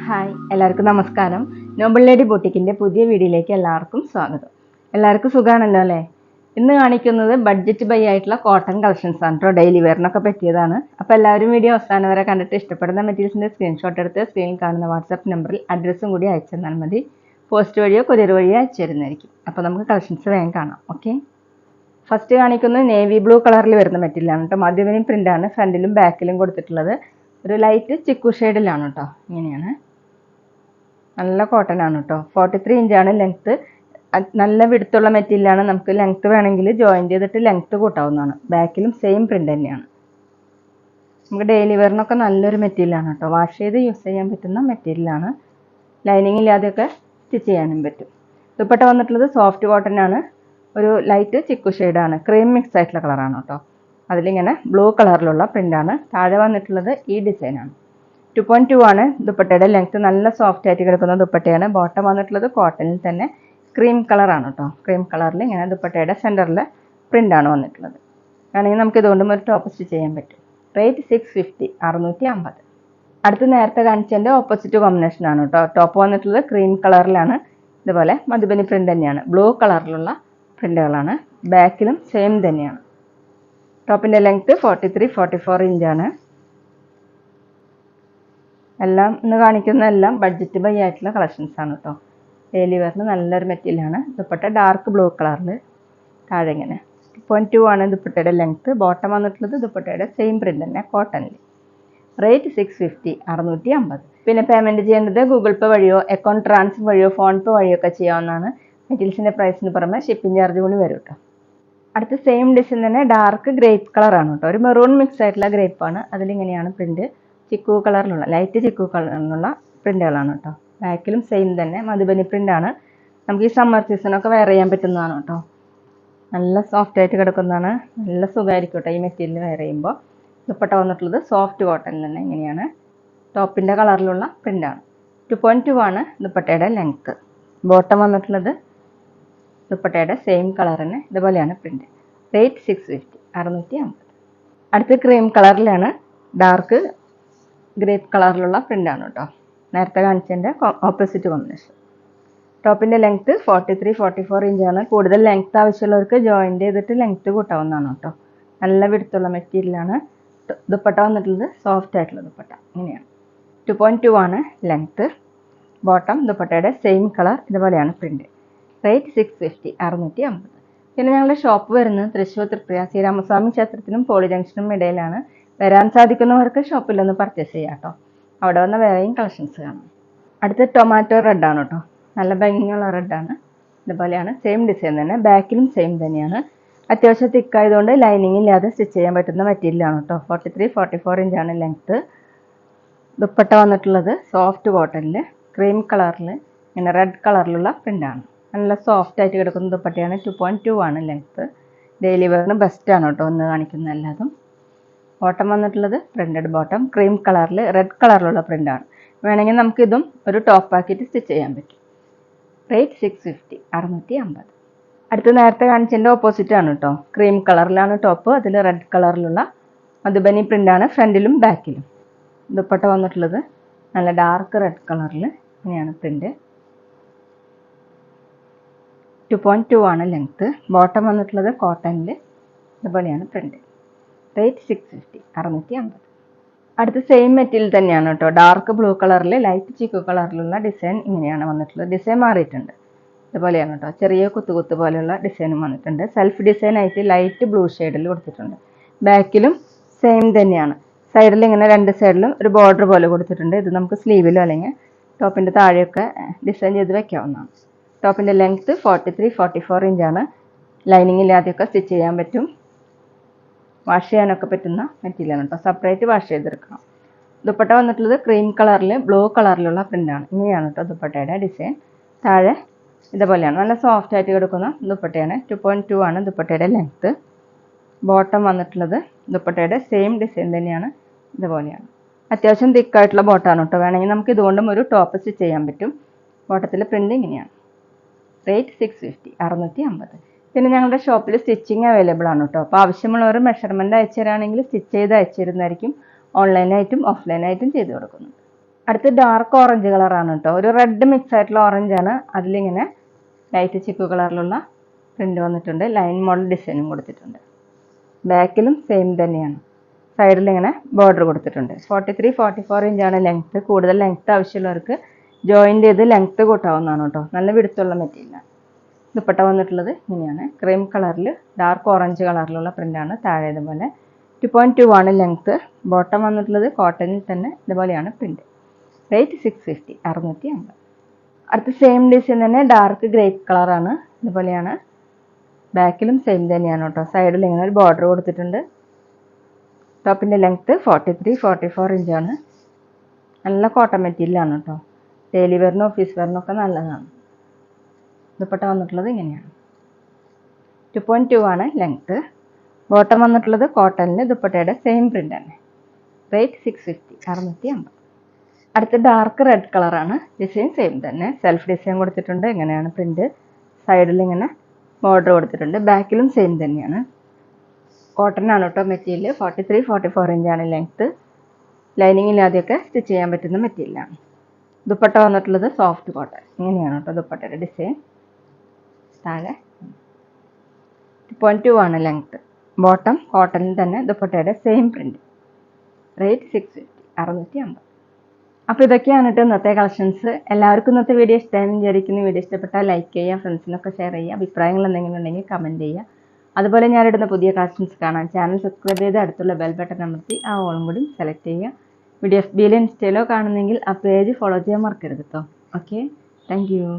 Hi, എല്ലാവർക്കും നമസ്കാരം. Noble lady ബൊട്ടിക്കിൻ്റെ പുതിയ വീഡിയോയിലേക്ക് എല്ലാവർക്കും സ്വാഗതം. എല്ലാവർക്കും സുഖമാണല്ലോ അല്ലേ? ഇന്ന് കാണിക്കുന്നത് ബഡ്ജറ്റ് ബൈ ആയിട്ടുള്ള കോട്ടൺ കളക്ഷൻസ് ആണ് കേട്ടോ. ഡെയിലി വെയറിനൊക്കെ പറ്റിയതാണ്. അപ്പോൾ എല്ലാവരും വീഡിയോ അവസാനം വരെ കണ്ടിട്ട് ഇഷ്ടപ്പെടുന്ന മെറ്റീരിയൽസിൻ്റെ സ്ക്രീൻഷോട്ട് എടുത്ത് സ്ക്രീനിൽ കാണുന്ന വാട്സാപ്പ് നമ്പറിൽ അഡ്രസ്സും കൂടി അയച്ചു തന്നാൽ മതി. പോസ്റ്റ് വഴിയോ കൊറിയർ വഴിയോ അയച്ചു തരുന്നതായിരിക്കും. അപ്പോൾ നമുക്ക് കളക്ഷൻസ് വേഗം കാണാം. ഓക്കെ, ഫസ്റ്റ് കാണിക്കുന്നത് നേവി ബ്ലൂ കളറിൽ വരുന്ന മെറ്റീരിയലാണ് കേട്ടോ. മധ്യവനി പ്രിൻ്റാണ് ഫ്രണ്ടിലും ബാക്കിലും കൊടുത്തിട്ടുള്ളത്. ഒരു ലൈറ്റ് ചിക്കു ഷെയ്ഡിലാണ് കേട്ടോ. ഇങ്ങനെയാണ്, നല്ല കോട്ടൺ ആണ് കേട്ടോ. 43 ഇഞ്ചാണ് ലെങ്ത്ത്. നല്ല വിടുത്തുള്ള മെറ്റീരിയലാണ്. നമുക്ക് ലെങ്ത്ത് വേണമെങ്കിൽ ജോയിൻറ്റ് ചെയ്തിട്ട് ലെങ്ത്ത് കൂട്ടാവുന്നതാണ്. ബാക്കിലും സെയിം പ്രിൻ്റ് തന്നെയാണ്. നമുക്ക് ഡെയിലി വെയറിനൊക്കെ നല്ലൊരു മെറ്റീരിയലാണ് കേട്ടോ. വാഷ് ചെയ്ത് യൂസ് ചെയ്യാൻ പറ്റുന്ന മെറ്റീരിയലാണ്. ലൈനിങ് ഇല്ലാതെയൊക്കെ സ്റ്റിച്ച് ചെയ്യാനും പറ്റും. ദുപ്പട്ട വന്നിട്ടുള്ളത് സോഫ്റ്റ് കോട്ടൺ ആണ്. ഒരു ലൈറ്റ് ചിക്കു ഷെയ്ഡാണ്. ക്രീം മിക്സ് ആയിട്ടുള്ള കളറാണ് കേട്ടോ. അതിലിങ്ങനെ ബ്ലൂ കളറിലുള്ള പ്രിൻ്റാണ്. താഴെ വന്നിട്ടുള്ളത് ഈ ഡിസൈനാണ്. 2.2 ആണ് ദുപ്പട്ടയുടെ ലെങ്ത്ത്. നല്ല സോഫ്റ്റ് ആയിട്ട് കിടക്കുന്ന ദുപ്പട്ടയാണ്. ബോട്ടം വന്നിട്ടുള്ളത് കോട്ടണിൽ തന്നെ ക്രീം കളറാണ് കേട്ടോ. ക്രീം കളറിൽ ഇങ്ങനെ ദുപ്പട്ടയുടെ സെൻറ്ററിൽ പ്രിൻ്റാണ് വന്നിട്ടുള്ളത്. വേണമെങ്കിൽ നമുക്ക് ഇതുകൊണ്ടും ഒരു ടോപ്പ് സ്റ്റിച്ച് ചെയ്യാൻ പറ്റും. റേറ്റ് 650, 650. അടുത്ത് നേരത്തെ കാണിച്ചതിൻ്റെ ഓപ്പോസിറ്റ് കോമ്പിനേഷൻ ആണ് കേട്ടോ. ടോപ്പ് വന്നിട്ടുള്ളത് ക്രീം കളറിലാണ്. ഇതുപോലെ മധുബനി പ്രിൻ്റ് തന്നെയാണ്. ബ്ലൂ കളറിലുള്ള പ്രിൻ്റുകളാണ്. ബാക്കിലും സെയിം തന്നെയാണ്. ടോപ്പിൻ്റെ ലെങ്ത്ത് 43-44 ഇഞ്ചാണ്. എല്ലാം ഇന്ന് കാണിക്കുന്ന എല്ലാം ബഡ്ജറ്റ് ബൈ ആയിട്ടുള്ള കളക്ഷൻസ് ആണ് കേട്ടോ. ഡെയിലി വെയറിന് നല്ലൊരു മെറ്റീരിയലാണ്. ദുപ്പട്ട ഡാർക്ക് ബ്ലൂ കളറിൽ താഴെ ഇങ്ങനെ 2.2 ആണ് ദുപ്പട്ടയുടെ ലെങ്ത്ത്. ബോട്ടം വന്നിട്ടുള്ളത് ദുപ്പട്ടയുടെ സെയിം പ്രിൻ്റ് തന്നെ കോട്ടണിൽ. റേറ്റ് 650, 650. പിന്നെ പേയ്മെൻറ്റ് ചെയ്യേണ്ടത് ഗൂഗിൾ പേ വഴിയോ അക്കൗണ്ട് ട്രാൻസ്ഫർ വഴിയോ ഫോൺ പേ വഴിയോ ഒക്കെ ചെയ്യാവുന്നതാണ്. മെറ്റീരിയൽസിൻ്റെ പ്രൈസിന് പുറമെ ഷിപ്പിംഗ് ചാർജ് കൂടി വരും കേട്ടോ. അടുത്ത സെയിം ഡിസൈൻ തന്നെ ഡാർക്ക് ഗ്രേപ്പ് കളറാണ് കേട്ടോ. ഒരു മെറൂൺ മിക്സ് ആയിട്ടുള്ള ഗ്രേപ്പാണ്. അതിലിങ്ങനെയാണ് പ്രിൻ്റ്. ചിക്കു കളറിലുള്ള ലൈറ്റ് ചിക്കു കളറിലുള്ള പ്രിൻ്റുകളാണ് കേട്ടോ. ബാക്കിലും സെയിം തന്നെ മധുബനി പ്രിൻ്റാണ്. നമുക്ക് ഈ സമ്മർ സീസണൊക്കെ വെയർ ചെയ്യാൻ പറ്റുന്നതാണ് കേട്ടോ. നല്ല സോഫ്റ്റ് ആയിട്ട് കിടക്കുന്നതാണ്. നല്ല സുഖമായിരിക്കും കേട്ടോ ഈ മെറ്റീരിയൽ വെയർ ചെയ്യുമ്പോൾ. ദുപ്പട്ട വന്നിട്ടുള്ളത് സോഫ്റ്റ് കോട്ടണിൽ തന്നെ ഇങ്ങനെയാണ്. ടോപ്പിൻ്റെ കളറിലുള്ള പ്രിൻ്റാണ്. 2.2 ആണ് ദുപ്പട്ടയുടെ ലെങ്ത്ത്. ബോട്ടം വന്നിട്ടുള്ളത് ദുപ്പട്ടയുടെ സെയിം കളർ തന്നെ ഇതുപോലെയാണ് പ്രിൻ്റ്. റേറ്റ് 650, 650. അടുത്ത് ക്രീം കളറിലാണ്. ഡാർക്ക് ഗ്രേപ്പ് കളറിലുള്ള പ്രിൻ്റാണ് കേട്ടോ. നേരത്തെ കാണിച്ചതിൻ്റെ ഓപ്പോസിറ്റ് കോമ്പിനേഷൻ. ടോപ്പിൻ്റെ ലെങ്ത്ത് 43-44 ഇഞ്ചാണ്. കൂടുതൽ ലെങ്ത്ത് ആവശ്യമുള്ളവർക്ക് ജോയിൻറ്റ് ചെയ്തിട്ട് ലെങ്ത്ത് കൂട്ടാവുന്നതാണ് കേട്ടോ. നല്ല വിടുത്തുള്ള മെറ്റീരിയലാണ്. ദുപ്പട്ട വന്നിട്ടുള്ളത് സോഫ്റ്റ് ആയിട്ടുള്ള ദുപ്പട്ട ഇങ്ങനെയാണ്. 2.2 ആണ് ലെങ്ത്ത്. ബോട്ടം ദുപ്പട്ടയുടെ സെയിം കളർ ഇതുപോലെയാണ് പ്രിൻ്റ്. റേറ്റ് 650, 650. പിന്നെ ഞങ്ങളുടെ ഷോപ്പ് വരുന്നത് തൃശ്ശൂർ തൃപ്രിയ ശ്രീരാമസ്വാമി ക്ഷേത്രത്തിനും പോളി ജംഗ്ഷനും ഇടയിലാണ്. വരാൻ സാധിക്കുന്നവർക്ക് ഷോപ്പിലൊന്ന് പർച്ചേസ് ചെയ്യാം കേട്ടോ. അവിടെ വന്ന വേറെയും കളക്ഷൻസ് കാണാം. അടുത്ത് ടൊമാറ്റോ റെഡാണ് കേട്ടോ. നല്ല ഭംഗിയുള്ള റെഡാണ്. ഇതുപോലെയാണ് സെയിം ഡിസൈൻ തന്നെ. ബാക്കിലും സെയിം തന്നെയാണ്. അത്യാവശ്യം തിക്കായതുകൊണ്ട് ലൈനിങ് ഇല്ലാതെ സ്റ്റിച്ച് ചെയ്യാൻ പറ്റുന്ന മെറ്റീരിയലാണ് കേട്ടോ. 43-44 ഇഞ്ചാണ് ലെങ്ത്ത്. ദുപ്പട്ട വന്നിട്ടുള്ളത് സോഫ്റ്റ് കോട്ടണിൽ ക്രീം കളറിൽ ഇങ്ങനെ റെഡ് കളറിലുള്ള പ്രിൻ്റാണ്. നല്ല സോഫ്റ്റ് ആയിട്ട് കിടക്കുന്ന ദുപ്പട്ടയാണ്. 2.2 ആണ് ലെങ്ത്ത്. ഡെയിലി വെയറിന് ബെസ്റ്റാണ് കേട്ടോ ഒന്ന് കാണിക്കുന്ന എല്ലാതും. ബോട്ടം വന്നിട്ടുള്ളത് പ്രിൻ്റഡ് ബോട്ടം ക്രീം കളറിൽ റെഡ് കളറിലുള്ള പ്രിൻ്റാണ്. വേണമെങ്കിൽ നമുക്കിതും ഒരു ടോപ്പാക്കിയിട്ട് സ്റ്റിച്ച് ചെയ്യാൻ പറ്റും. റേറ്റ് 650, 650. അടുത്ത് നേരത്തെ കാണിച്ചതിൻ്റെ ഓപ്പോസിറ്റ് ആണ് കേട്ടോ. ക്രീം കളറിലാണ് ടോപ്പ്. അതിൽ റെഡ് കളറിലുള്ള മധുബനി പ്രിൻ്റാണ് ഫ്രണ്ടിലും ബാക്കിലും. ദുപ്പട്ട വന്നിട്ടുള്ളത് നല്ല ഡാർക്ക് റെഡ് കളറിൽ ഇങ്ങനെയാണ് പ്രിൻ്റ്. 2.2 ആണ് ലെങ്ത്ത്. ബോട്ടം വന്നിട്ടുള്ളത് കോട്ടണിൽ ഇതുപോലെയാണ് പ്രിൻ്റ്. റേറ്റ് 650, 650. അടുത്ത സെയിം മെറ്റീരിയൽ തന്നെയാണ് കേട്ടോ. ഡാർക്ക് ബ്ലൂ കളറിൽ ലൈറ്റ് ചിക്കു കളറിലുള്ള ഡിസൈൻ ഇങ്ങനെയാണ് വന്നിട്ടുള്ളത്. ഡിസൈൻ മാറിയിട്ടുണ്ട്. ഇതുപോലെയാണ് കേട്ടോ. ചെറിയ കുത്തുകുത്ത് പോലെയുള്ള ഡിസൈനും വന്നിട്ടുണ്ട്. സെൽഫ് ഡിസൈൻ ആയിട്ട് ലൈറ്റ് ബ്ലൂ ഷെയ്ഡിൽ കൊടുത്തിട്ടുണ്ട്. ബാക്കിലും സെയിം തന്നെയാണ്. സൈഡിൽ ഇങ്ങനെ രണ്ട് സൈഡിലും ഒരു ബോർഡർ പോലെ കൊടുത്തിട്ടുണ്ട്. ഇത് നമുക്ക് സ്ലീവിലോ അല്ലെങ്കിൽ ടോപ്പിൻ്റെ താഴെയൊക്കെ ഡിസൈൻ ചെയ്ത് വെക്കാവുന്നതാണ്. ടോപ്പിൻ്റെ ലെങ്ത്ത് 43-44 ഇഞ്ചാണ്. ലൈനിങ് ഇല്ലാതെയൊക്കെ സ്റ്റിച്ച് ചെയ്യാൻ പറ്റും. വാഷ് ചെയ്യാനൊക്കെ പറ്റുന്ന മെറ്റീരിയലാണ് കേട്ടോ. സെപ്പറേറ്റ് വാഷ് ചെയ്തെടുക്കണം. ദുപ്പട്ട വന്നിട്ടുള്ളത് ക്രീം കളറിൽ ബ്ലൂ കളറിലുള്ള പ്രിൻ്റാണ്. ഇങ്ങനെയാണ് കേട്ടോ ദുപ്പട്ടയുടെ ഡിസൈൻ. താഴെ ഇതുപോലെയാണ്. നല്ല സോഫ്റ്റ് ആയിട്ട് കിടക്കുന്ന ദുപ്പട്ടയാണ്. 2.2 ആണ് ദുപ്പട്ടയുടെ ലെങ്ത്ത്. ബോട്ടം വന്നിട്ടുള്ളത് ദുപ്പട്ടയുടെ സെയിം ഡിസൈൻ തന്നെയാണ്. ഇതുപോലെയാണ്. അത്യാവശ്യം തിക്കായിട്ടുള്ള ബോട്ടമാണ് കേട്ടോ. വേണമെങ്കിൽ നമുക്ക് ഇതുകൊണ്ടും ഒരു ടോപ്പ് സ്റ്റിച്ച് ചെയ്യാൻ പറ്റും. ബോട്ടത്തിൽ പ്രിൻ്റ് ഇങ്ങനെയാണ്. റേറ്റ് 650, 650. പിന്നെ ഞങ്ങളുടെ ഷോപ്പിൽ സ്റ്റിച്ചിങ് അവൈലബിൾ ആണ് കേട്ടോ. അപ്പോൾ ആവശ്യമുള്ളവർ മെഷർമെൻറ്റ് അയച്ചു തരാണെങ്കിൽ സ്റ്റിച്ച് ചെയ്ത് അയച്ചു തരുന്നതായിരിക്കും. ഓൺലൈനായിട്ടും ഓഫ്ലൈനായിട്ടും ചെയ്ത് കൊടുക്കുന്നുണ്ട്. അടുത്ത് ഡാർക്ക് ഓറഞ്ച് കളറാണ് കേട്ടോ. ഒരു റെഡ് മിക്സ് ആയിട്ടുള്ള ഓറഞ്ചാണ്. അതിലിങ്ങനെ ലൈറ്റ് ചിക്കു കളറിലുള്ള പ്രിൻ്റ് വന്നിട്ടുണ്ട്. ലൈൻ മോഡൽ ഡിസൈനും കൊടുത്തിട്ടുണ്ട്. ബാക്കിലും സെയിം തന്നെയാണ്. സൈഡിൽ ഇങ്ങനെ ബോർഡർ കൊടുത്തിട്ടുണ്ട്. 43-44 ഇഞ്ചാണ് ലെങ്ത്ത്. കൂടുതൽ ലെങ്ത്ത് ആവശ്യമുള്ളവർക്ക് ജോയിൻ്റ് ചെയ്ത് ലെങ്ത്ത് കൂട്ടാവുന്നതാണ് കേട്ടോ. നല്ല വിടുത്തുള്ള മെറ്റീരിയലാണ്. ദുപ്പട്ട വന്നിട്ടുള്ളത് ഇങ്ങനെയാണ്. ക്രീം കളറിൽ ഡാർക്ക് ഓറഞ്ച് കളറിലുള്ള പ്രിൻ്റാണ്. താഴെ ഇതുപോലെ 2.2 ആണ് ലെങ്ത്ത്. ബോട്ടം വന്നിട്ടുള്ളത് കോട്ടണിൽ തന്നെ ഇതുപോലെയാണ് പ്രിൻ്റ്. റേറ്റ് 650, 650. അടുത്ത സെയിം ഡിസൈൻ തന്നെ ഡാർക്ക് ഗ്രേപ്പ് കളറാണ്. ഇതുപോലെയാണ്. ബാക്കിലും സെയിം തന്നെയാണ് കേട്ടോ. സൈഡിൽ ഇങ്ങനെ ഒരു ബോർഡർ കൊടുത്തിട്ടുണ്ട്. ടോപ്പിൻ്റെ ലെങ്ത്ത് 43-44 ഇഞ്ചാണ്. നല്ല കോട്ടൺ മെറ്റീരിയലാണ് കേട്ടോ. ഡെയിലി വെയറിനും ഓഫീസ് വെയറിനും ഒക്കെ നല്ലതാണ്. ദുപ്പട്ട വന്നിട്ടുള്ളത് ഇങ്ങനെയാണ്. 2.2 ആണ് ലെങ്ത്ത്. ബോട്ടം വന്നിട്ടുള്ളത് കോട്ടണിൽ ദുപ്പട്ടയുടെ സെയിം പ്രിൻ്റ് തന്നെ. റേറ്റ് 650, 650. അടുത്ത ഡാർക്ക് റെഡ് കളറാണ്. ഡിസൈൻ സെയിം തന്നെ. സെൽഫ് ഡിസൈൻ കൊടുത്തിട്ടുണ്ട്. ഇങ്ങനെയാണ് പ്രിൻ്റ്. സൈഡിൽ ഇങ്ങനെ ബോർഡർ കൊടുത്തിട്ടുണ്ട്. ബാക്കിലും സെയിം തന്നെയാണ്. കോട്ടൺ ആണ് കേട്ടോ മെറ്റീരിയൽ. 43-44 ഇഞ്ചാണ് ലെങ്ത്ത്. ലൈനിങ് ഇല്ലാതെയൊക്കെ സ്റ്റിച്ച് ചെയ്യാൻ പറ്റുന്ന മെറ്റീരിയലാണ്. ദുപ്പട്ട വന്നിട്ടുള്ളത് സോഫ്റ്റ് കോട്ടൺ. ഇങ്ങനെയാണ് കേട്ടോ ദുപ്പട്ടയുടെ ഡിസൈൻ. താഴെ 2.2 ആണ് ലെങ്ത്ത്. ബോട്ടം കോട്ടണിൽ തന്നെ ദുപ്പട്ടയുടെ സെയിം പ്രിൻ്റ്. റേറ്റ് 650, 650. അപ്പോൾ ഇതൊക്കെയാണ് കേട്ടോ ഇന്നത്തെ കളക്ഷൻസ്. എല്ലാവർക്കും ഇന്നത്തെ വീഡിയോ ഇഷ്ടമായെന്ന് വിചാരിക്കുന്നു. വീഡിയോ ഇഷ്ടപ്പെട്ടാൽ ലൈക്ക് ചെയ്യുക, ഫ്രണ്ട്സിനൊക്കെ ഷെയർ ചെയ്യുക. അഭിപ്രായങ്ങൾ എന്തെങ്കിലും ഉണ്ടെങ്കിൽ കമൻറ്റ് ചെയ്യുക. അതുപോലെ ഞാനിടുന്ന പുതിയ കളക്ഷൻസ് കാണാൻ ചാനൽ സബ്സ്ക്രൈബ് ചെയ്ത് അടുത്തുള്ള ബെൽ ബട്ടൺ അമർത്തി ആ ഓളും കൂടി സെലക്ട് ചെയ്യുക. വീഡിയോ FB-യിലോ ഇൻസ്റ്റയിലോ കാണുന്നെങ്കിൽ ആ പേജ് ഫോളോ ചെയ്യാൻ മറക്കരുത് കേട്ടോ. Okay, thank you.